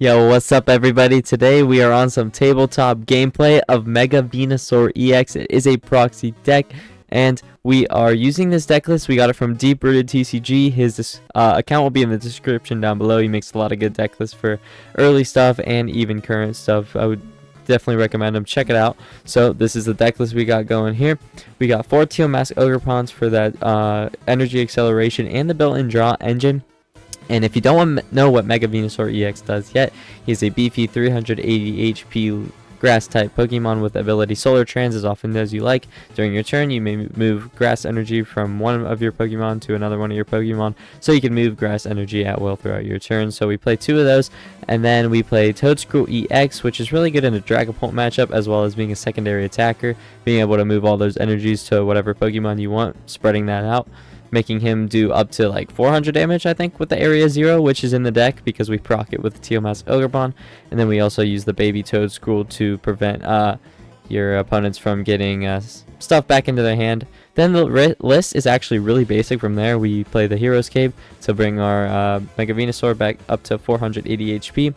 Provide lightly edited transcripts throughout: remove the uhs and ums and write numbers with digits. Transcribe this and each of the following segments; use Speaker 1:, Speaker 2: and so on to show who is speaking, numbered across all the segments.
Speaker 1: Yo, what's up everybody? Today we are on some tabletop gameplay of Mega Venusaur EX. It is a proxy deck, and we are using this deck list. We got it from Deep Rooted TCG. His account will be in the description down below. He makes a lot of good deck lists for early stuff and even current stuff. I would definitely recommend him. Check it out. So this is the deck list we got going here. We got 4 Teal Mask Ogre Pawns for that energy acceleration and the built-in draw engine. And if you don't know what Mega Venusaur EX does yet, he's a beefy 380 HP grass type Pokemon with ability Solar Trans as often as you like. During your turn, you may move grass energy from one of your Pokemon to another one of your Pokemon, so you can move grass energy at will throughout your turn. So we play 2 of those, and then we play Toedscruel EX, which is really good in a Dragapult matchup, as well as being a secondary attacker, being able to move all those energies to whatever Pokemon you want, spreading that out, making him do up to like 400 damage, I think, with the Area 0, which is in the deck because we proc it with the Teal Mask Ogrebon. And then we also use the Baby Toedscruel to prevent your opponents from getting stuff back into their hand. Then the list is actually really basic from there. We play the Hero's Cave to bring our Mega Venusaur back up to 480 HP.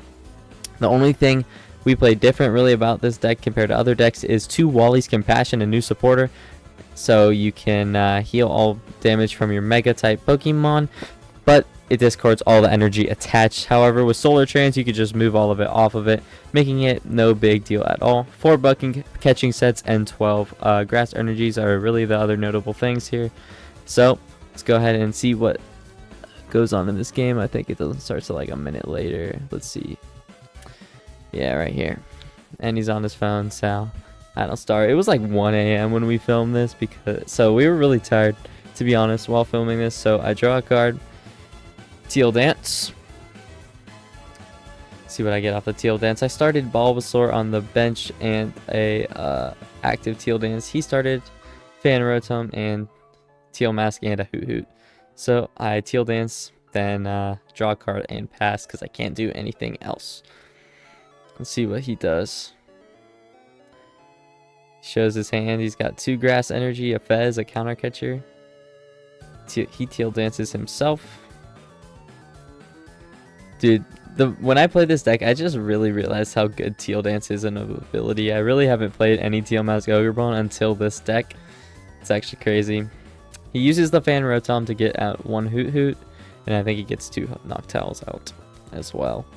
Speaker 1: The only thing we play different really about this deck compared to other decks is 2 Wally's Compassion and New Supporter. So you can heal all damage from your Mega type Pokemon, but it discards all the energy attached. However, with Solar Trans, you can just move all of it off of it, making it no big deal at all. 4 bucking catching sets and 12 grass energies are really the other notable things here. So let's go ahead and see what goes on in this game. I think it doesn't start till like a minute later. Let's see. Yeah, right here. And he's on his phone, Sal. I don't start. It was like 1 a.m. when we filmed this, so we were really tired, to be honest, while filming this. So I draw a card, Teal Dance. See what I get off the Teal Dance. I started Bulbasaur on the bench and a active Teal Dance. He started Fan Rotom and Teal Mask and a Hoot Hoot. So I Teal Dance, then draw a card and pass because I can't do anything else. Let's see what he does. Shows his hand. He's got 2 grass energy, a Fez, a counter catcher. He Teal Dances himself. Dude, when I played this deck, I just really realized how good Teal Dance is in ability. I really haven't played any Teal Mask Ogrebon until this deck. It's actually crazy. He uses the Fan Rotom to get out 1 Hoot Hoot, and I think he gets 2 Noctowls out as well.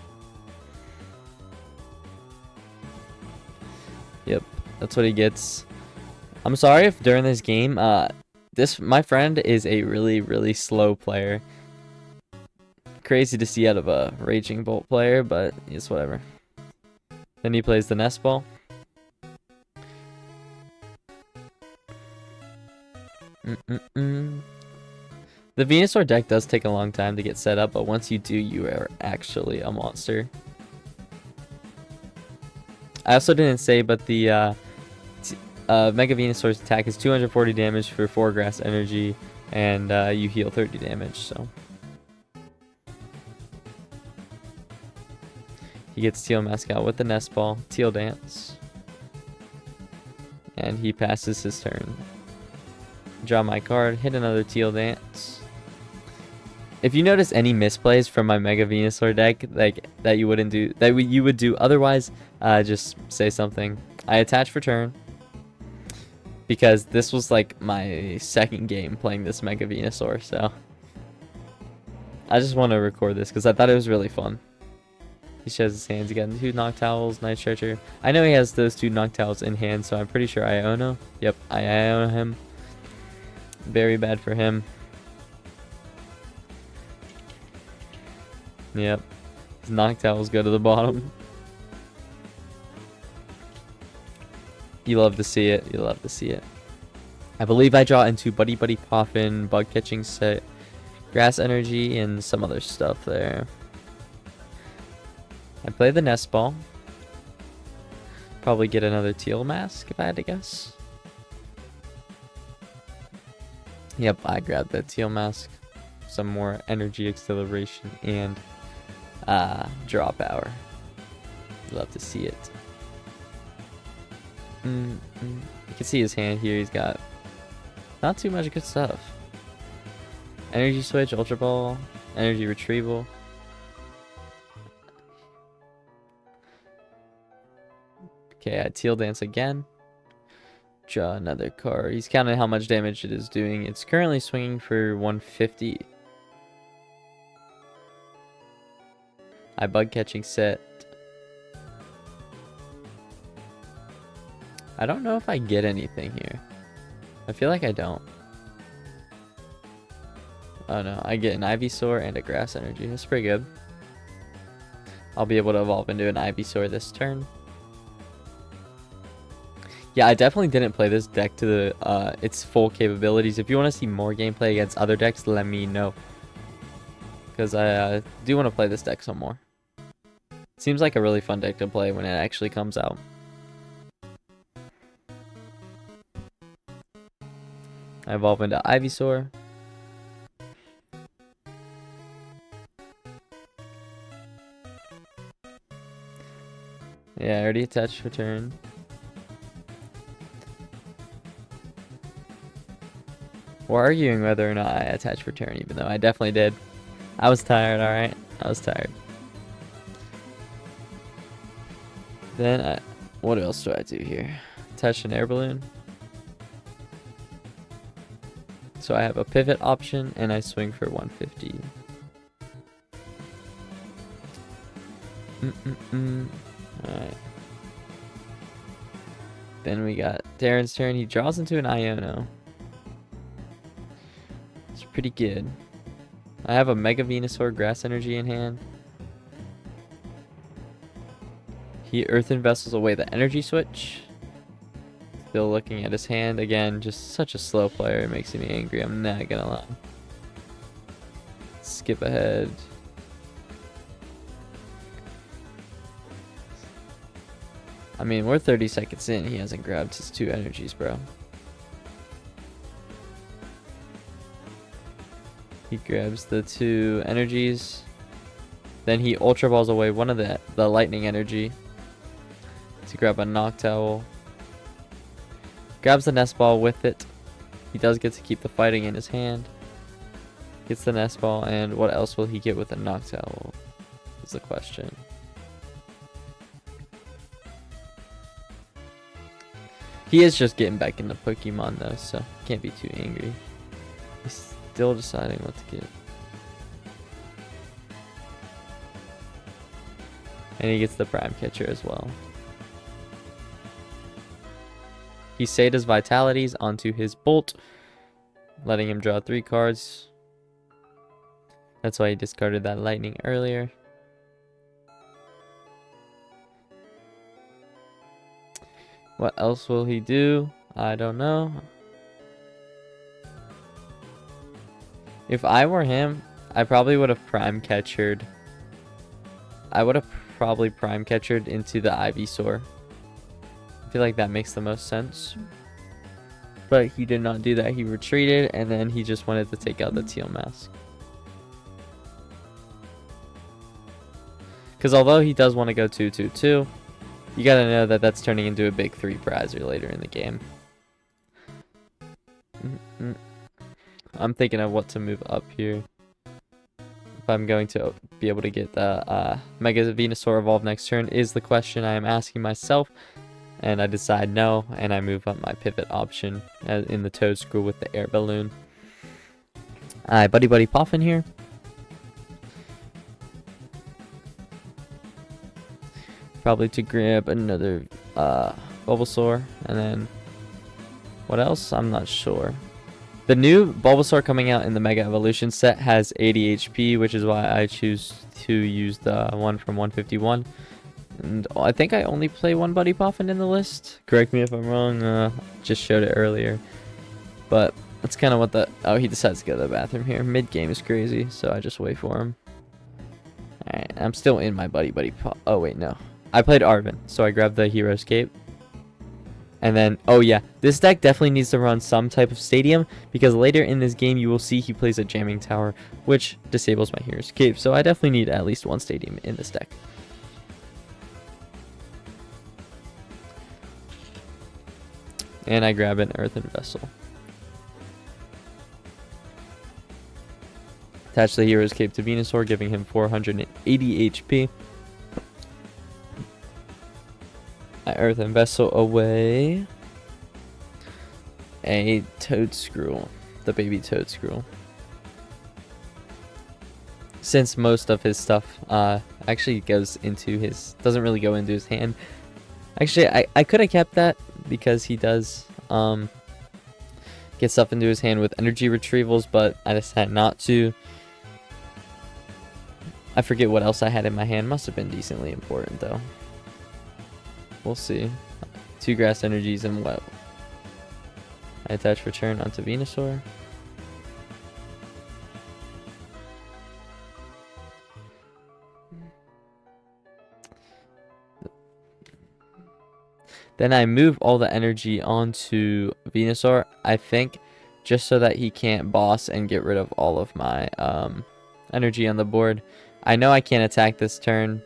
Speaker 1: Yep. That's what he gets. I'm sorry if during this game, my friend is a really slow player. Crazy to see out of a Raging Bolt player, but it's whatever. Then he plays the Nest Ball. The Venusaur deck does take a long time to get set up, but once you do, you are actually a monster. I also didn't say, but the Mega Venusaur's attack is 240 damage for 4 grass energy, and you heal 30 damage, so. He gets Teal Mask out with the Nest Ball, Teal Dance, and he passes his turn. Draw my card, hit another Teal Dance. If you notice any misplays from my Mega Venusaur deck, like that you wouldn't do, that you would do otherwise, just say something. I attach for turn, because this was like my second game playing this Mega Venusaur, so I just want to record this because I thought it was really fun. He shows his hands. He got 2 Noctowls, Night Stretcher. I know he has those 2 Noctowls in hand, so I'm pretty sure Iono. Yep, I Iono him. Very bad for him. Yep, his Noctowls go to the bottom. You love to see it. You love to see it. I believe I draw into Buddy Buddy Poffin, Bug Catching Set, Grass Energy, and some other stuff there. I play the Nest Ball. Probably get another Teal Mask if I had to guess. Yep, I grabbed that Teal Mask. Some more energy acceleration and draw power. Love to see it. You can see his hand here. He's got not too much good stuff. Energy Switch, Ultra Ball, Energy Retrieval. Okay, I Teal Dance again. Draw another card. He's counting how much damage it is doing. It's currently swinging for 150. I Bug Catching set. I don't know if I get anything here. I feel like I don't. Oh no, I get an Ivysaur and a Grass Energy. That's pretty good. I'll be able to evolve into an Ivysaur this turn. Yeah, I definitely didn't play this deck to the its full capabilities. If you want to see more gameplay against other decks, let me know. Because I do want to play this deck some more. Seems like a really fun deck to play when it actually comes out. I evolve into Ivysaur. Yeah, I already attached for turn. We're arguing whether or not I attached for turn, even though I definitely did. I was tired, alright? I was tired. Then, what else do I do here? Attach an air balloon. So I have a pivot option, and I swing for 150. Alright. Then we got Darren's turn. He draws into an Iono. It's pretty good. I have a Mega Venusaur Grass Energy in hand. He Earthen Vessels away the energy switch. Still looking at his hand. Again, just such a slow player. It makes me angry. I'm not gonna lie. Skip ahead. I mean, we're 30 seconds in. He hasn't grabbed his 2 energies, bro. He grabs the 2 energies. Then he Ultra Balls away one of the lightning energy to grab a Noctowl. Grabs the Nest Ball with it. He does get to keep the fighting in his hand. Gets the Nest Ball, and what else will he get with a Noctowl? Is the question. He is just getting back into Pokemon though, so can't be too angry. He's still deciding what to get. And he gets the Prime Catcher as well. He Sada's Vitalities onto his Bolt, letting him draw 3 cards. That's why he discarded that Lightning earlier. What else will he do? I don't know. If I were him, I probably would have Prime Catchered. I would have probably Prime Catchered into the Ivysaur. I feel like that makes the most sense. But he did not do that. He retreated, and then he just wanted to take out the Teal Mask. Because although he does want to go 2-2-2, you gotta know that that's turning into a big 3 prizer later in the game. I'm thinking of what to move up here. If I'm going to be able to get the Mega Venusaur evolve next turn is the question I am asking myself. And I decide no, and I move up my pivot option in the Toad Screw with the air balloon. Alright, Buddy Poffin here. Probably to grab another Bulbasaur, and then what else? I'm not sure. The new Bulbasaur coming out in the Mega Evolution set has 80 HP, which is why I choose to use the one from 151. And I think I only play one Buddy Poffin in the list. Correct me if I'm wrong. Just showed it earlier. But that's kind of what the... Oh, he decides to go to the bathroom here. Mid-game is crazy, so I just wait for him. Alright, I'm still in my Buddy Poffin. Oh, wait, no. I played Arven, so I grabbed the Hero's Cape. And then, oh yeah, this deck definitely needs to run some type of Stadium, because later in this game you will see he plays a Jamming Tower, which disables my Hero's Cape, so I definitely need at least one Stadium in this deck. And I grab an Earthen Vessel. Attach the Hero's Cape to Venusaur, giving him 480 HP. I Earthen Vessel away. A Toadscrew. The baby Toadscrew. Since most of his stuff actually goes into his... doesn't really go into his hand. Actually, I could have kept that because he does get stuff into his hand with energy retrievals, but I decided not to. I forget what else I had in my hand. Must have been decently important, though. We'll see. 2 grass energies and what? I attach return onto Venusaur. Then I move all the energy onto Venusaur, I think, just so that he can't boss and get rid of all of my energy on the board. I know I can't attack this turn,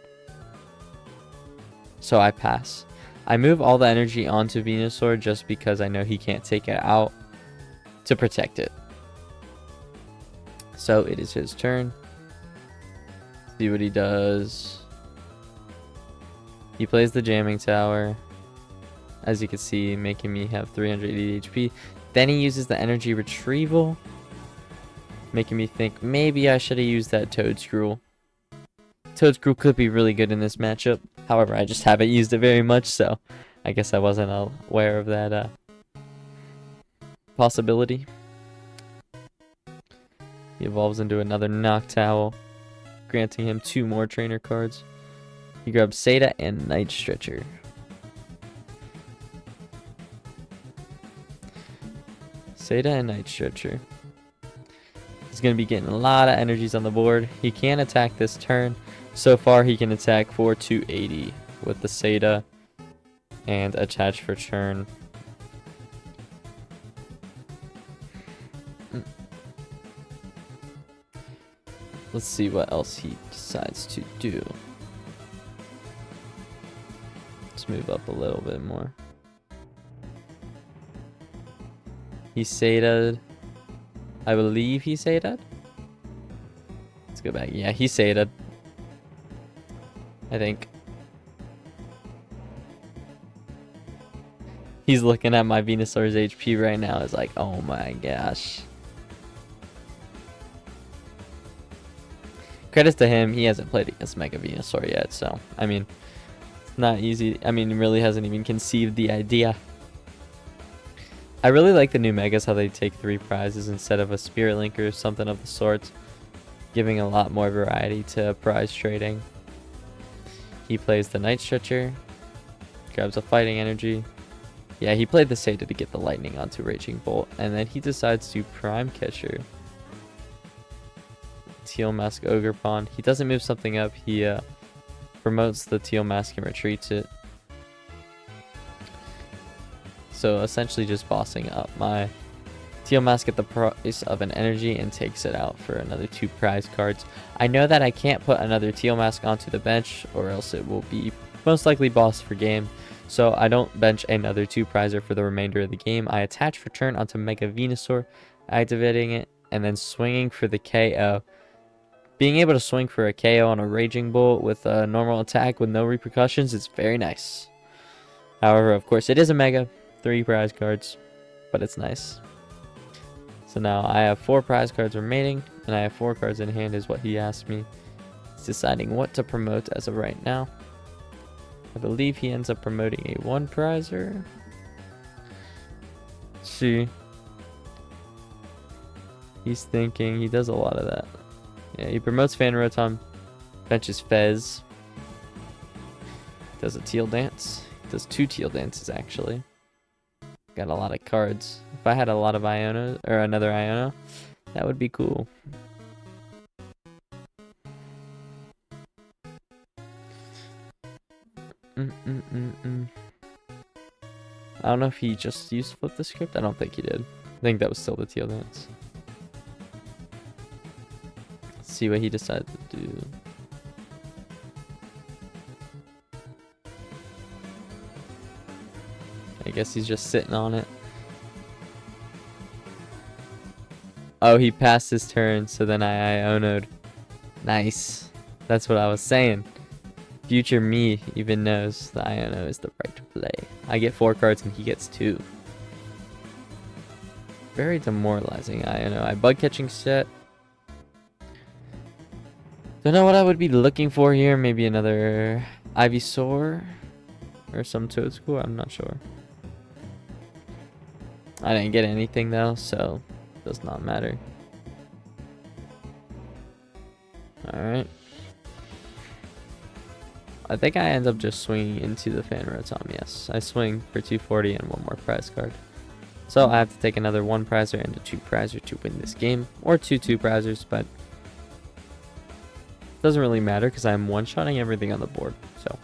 Speaker 1: so I pass. I move all the energy onto Venusaur just because I know he can't take it out to protect it. So it is his turn. See what he does. He plays the Jamming Tower. As you can see, making me have 380 HP. Then he uses the energy retrieval, making me think maybe I should have used that Toadscrew. Toadscrew could be really good in this matchup. However, I just haven't used it very much, so I guess I wasn't aware of that possibility. He evolves into another Noctowl, granting him 2 more trainer cards. He grabs Seda and Night Stretcher. Seda and Night Stretcher. He's going to be getting a lot of energies on the board. He can attack this turn. So far, he can attack for 280 with the Seda and attach for turn. Let's see what else he decides to do. Let's move up a little bit more. He Seda'd. I believe he Seda'd. Let's go back. Yeah, he Seda'd. I think. He's looking at my Venusaur's HP right now. Is like, oh my gosh. Credits to him, he hasn't played against Mega Venusaur yet, so I mean, it's not easy. I mean, he really hasn't even conceived the idea. I really like the new Megas, how they take 3 prizes instead of a Spirit Link or something of the sort, giving a lot more variety to prize trading. He plays the Night Stretcher, grabs a Fighting Energy. Yeah, he played the Seda to get the Lightning onto Raging Bolt, and then he decides to Prime Catcher. Teal Mask Ogre Pond. He doesn't move something up, he promotes the Teal Mask and retreats it. So essentially just bossing up my Teal Mask at the price of an energy and takes it out for another 2 prize cards. I know that I can't put another Teal Mask onto the bench or else it will be most likely boss for game. So I don't bench another 2 prizer for the remainder of the game. I attach for turn onto Mega Venusaur, activating it, and then swinging for the KO. Being able to swing for a KO on a Raging Bolt with a normal attack with no repercussions is very nice. However, of course, it is a Mega. 3 prize cards, but it's nice. So now I have 4 prize cards remaining, and I have 4 cards in hand is what he asked me. He's deciding what to promote as of right now. I believe he ends up promoting a 1 prizer. Let's see. He's thinking, he does a lot of that. Yeah, he promotes Fan Rotom, benches Fez, does a Teal Dance, does 2 Teal Dances actually. Got a lot of cards. If I had a lot of Iono or another Iono, that would be cool. I don't know if he just used Flip the Script. I don't think he did. I think that was still the Teal Dance. Let's see what he decided to do. I guess he's just sitting on it. Oh, he passed his turn, so then I Iono'd. Nice. That's what I was saying. Future me even knows that Iono is the right play. I get 4 cards and he gets 2. Very demoralizing, Iono. I bug catching set. Don't know what I would be looking for here. Maybe another Ivysaur or some Toadscool. I'm not sure. I didn't get anything though, so it does not matter. Alright. I think I end up just swinging into the Fan Rotom, yes. I swing for 240 and 1 more prize card. So I have to take another 1 prizer and a 2 prizer to win this game. Or 2 2-prizers, but it doesn't really matter because I'm one-shotting everything on the board. So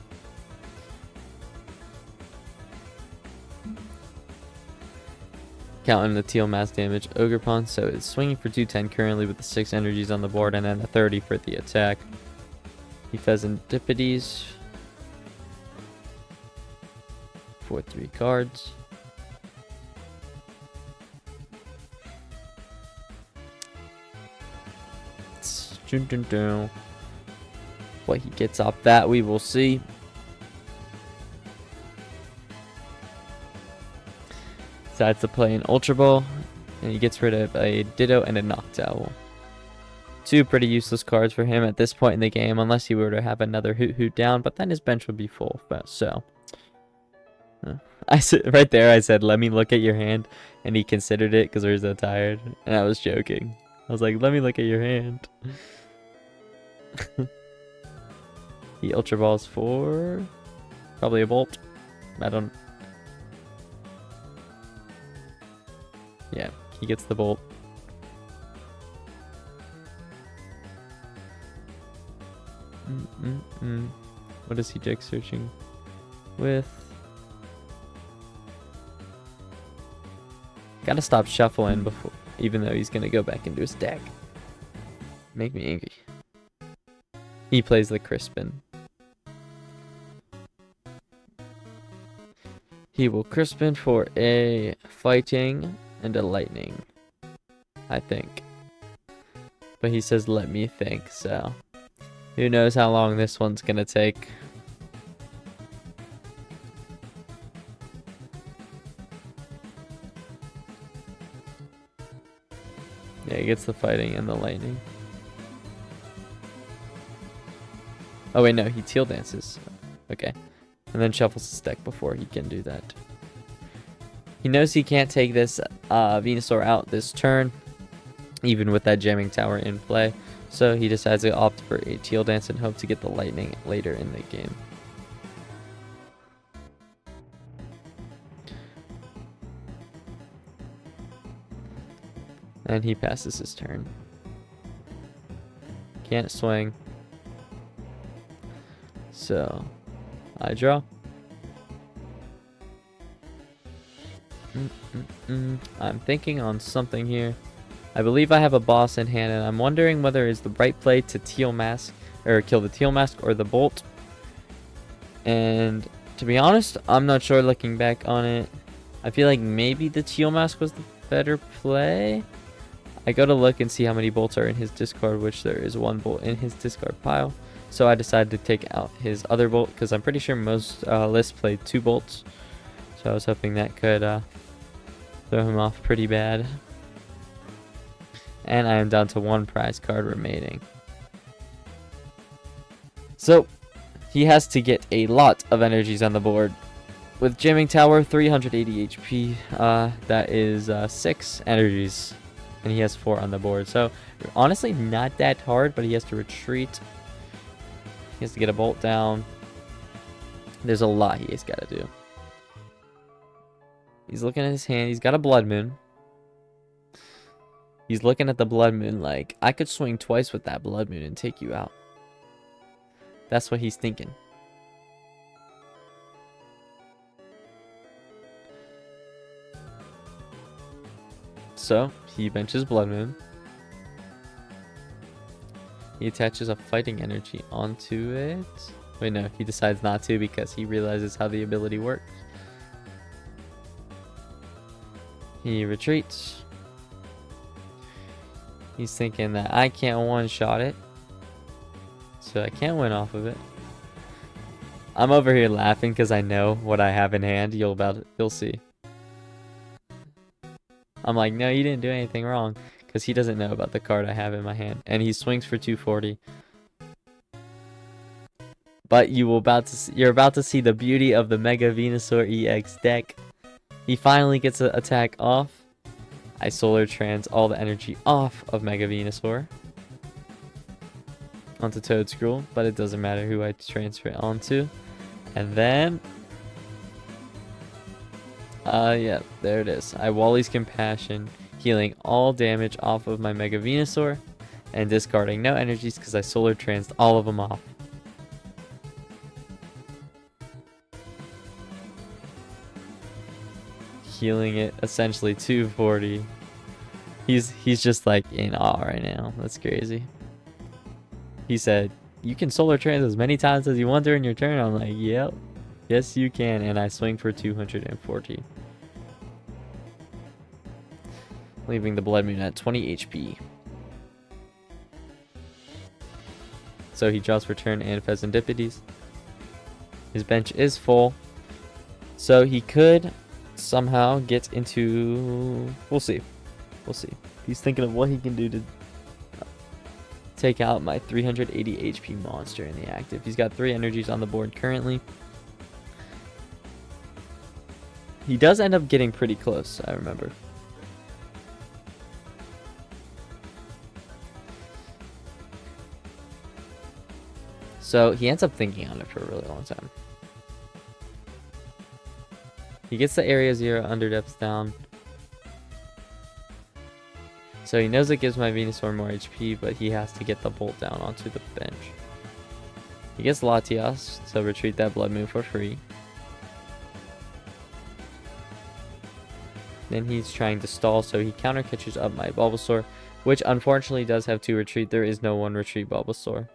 Speaker 1: counting the Teal Mass damage, Ogerpon, so it's swinging for 210 currently with the 6 energies on the board and then a 30 for the attack. He Pheasantippides for 3 cards. What he gets off that, we will see. Decides to play an Ultra Ball, and he gets rid of a Ditto and a Noctowl. 2 pretty useless cards for him at this point in the game, unless he were to have another Hoot down, but then his bench would be full. But so, I said right there, I said, "Let me look at your hand," and he considered it because we were so tired, and I was joking. I was like, "Let me look at your hand." He Ultra Balls for probably a Bolt. I don't. Yeah, he gets the Bolt. What is he deck searching with? Gotta stop shuffling before, even though he's gonna go back into his deck. Make me angry. He plays the Crispin. He will Crispin for a Fighting and a Lightning, I think. But he says, "Let me think," so who knows how long this one's gonna take. Yeah, he gets the Fighting and the Lightning. Oh wait, no, he Teal Dances. Okay. And then shuffles his deck before he can do that. He knows he can't take this Venusaur out this turn, even with that Jamming Tower in play. So he decides to opt for a Teal Dance and hope to get the Lightning later in the game. And he passes his turn. Can't swing. So I draw. I'm thinking on something here. I believe I have a boss in hand, and I'm wondering whether it's the right play to Teal Mask or kill the Teal Mask or the Bolt. And to be honest, I'm not sure looking back on it. I feel like maybe the Teal Mask was the better play. I go to look and see how many bolts are in his discard, which there is 1 bolt in his discard pile. So I decided to take out his other bolt because I'm pretty sure most lists play 2 bolts. So I was hoping that could throw him off pretty bad. And I am down to 1 prize card remaining. So he has to get a lot of energies on the board. With Jamming Tower, 380 HP, that is 6 energies. And he has 4 on the board. So honestly, not that hard, but he has to retreat. He has to get a Bolt down. There's a lot he has got to do. He's looking at his hand. He's got a Blood Moon. He's looking at the Blood Moon like, I could swing twice with that Blood Moon and take you out. That's what he's thinking. So, he benches Blood Moon. He attaches a Fighting Energy onto it. Wait, no, he decides not to because he realizes how the ability works. He retreats. He's thinking that I can't one-shot it, so I can't win off of it. I'm over here laughing because I know what I have in hand. You'll see. I'm like, no, you didn't do anything wrong, because he doesn't know about the card I have in my hand, and he swings for 240. But you're about to see the beauty of the Mega Venusaur EX deck. He finally gets an attack off. I Solar Trans all the energy off of Mega Venusaur onto Toedscruel, but it doesn't matter who I transfer it onto. And then, yeah, there it is. I Wally's Compassion, healing all damage off of my Mega Venusaur, and discarding no energies because I Solar Transed all of them off. Healing it essentially 240. He's just like in awe right now. That's crazy. He said, "You can Solar Trans as many times as you want during your turn." I'm like, "Yep, yes you can," and I swing for 240, leaving the Blood Moon at 20 HP. So he draws for turn and Phesandipides. His bench is full, so he could somehow get into... We'll see. He's thinking of what he can do to take out my 380 HP monster in the active. He's got 3 energies on the board currently. He does end up getting pretty close, I remember. So he ends up thinking on it for a really long time. He gets the area 0 underdepths down. So he knows it gives my Venusaur more HP, but he has to get the Bolt down onto the bench. He gets Latias to retreat that Blood Moon for free. Then he's trying to stall, so he counter catches up my Bulbasaur, which unfortunately does have 2 retreat. There is no 1 retreat Bulbasaur.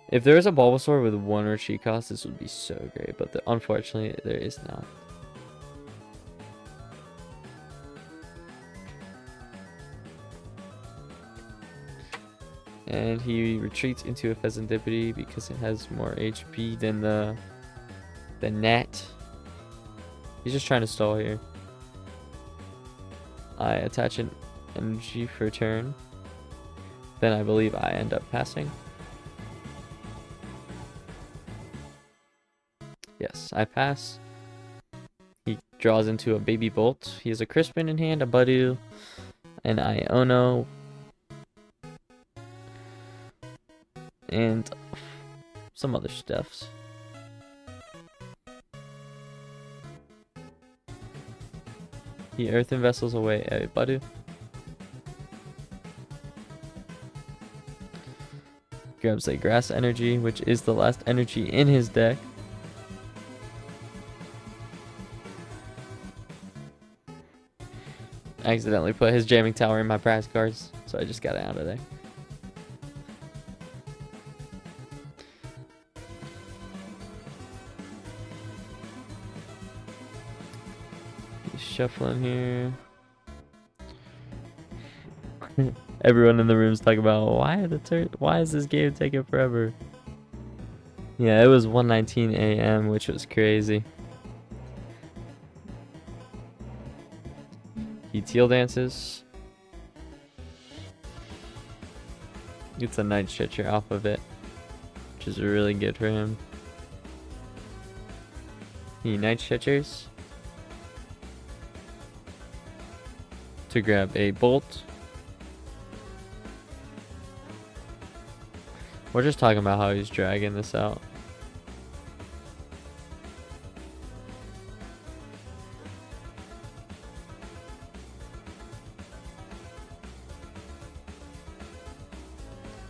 Speaker 1: If there was a Bulbasaur with 1 retreat cost, this would be so great, but unfortunately there is not. And he retreats into a Pheasantipede because it has more HP than the net. He's just trying to stall here. I attach an energy for turn. Then I believe I end up passing. Yes, I pass. He draws into a Baby Bolt. He has a Crispin in hand, a Budu, an Iono, and some other stuffs. He Earthen Vessels away a Budu. Grabs a Grass Energy, which is the last energy in his deck. I accidentally put his Jamming Tower in my prize cards, so I just got it out of there. He's shuffling here. Everyone in the room's talking about why is this game taking forever? Yeah, it was 1:19 a.m., which was crazy. He Teal Dances. Gets a Night Stretcher off of it, which is really good for him. He Night Stretchers to grab a Bolt. We're just talking about how he's dragging this out.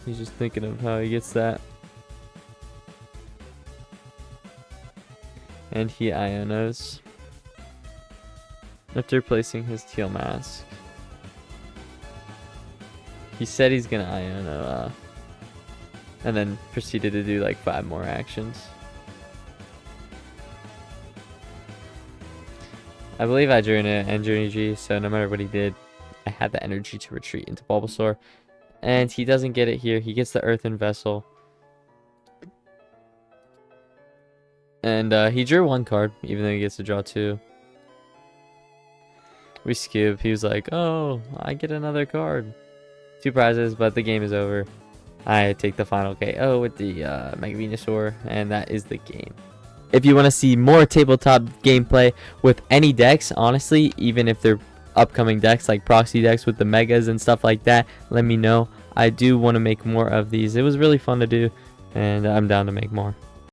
Speaker 1: He's just thinking of how he gets that. And he Ionos after placing his Teal Mask. He said he's gonna Iono, and then proceeded to do like 5 more actions. I believe I drew an energy, so no matter what he did, I had the energy to retreat into Bulbasaur. And he doesn't get it here. He gets the Earthen Vessel. And he drew one card, even though he gets to draw two. We skip. He was like, oh, I get another card. 2 prizes, but the game is over. I take the final KO with the Mega Venusaur, and that is the game. If you want to see more tabletop gameplay with any decks, honestly, even if they're upcoming decks like proxy decks with the megas and stuff like that, let me know. I do want to make more of these. It was really fun to do, and I'm down to make more.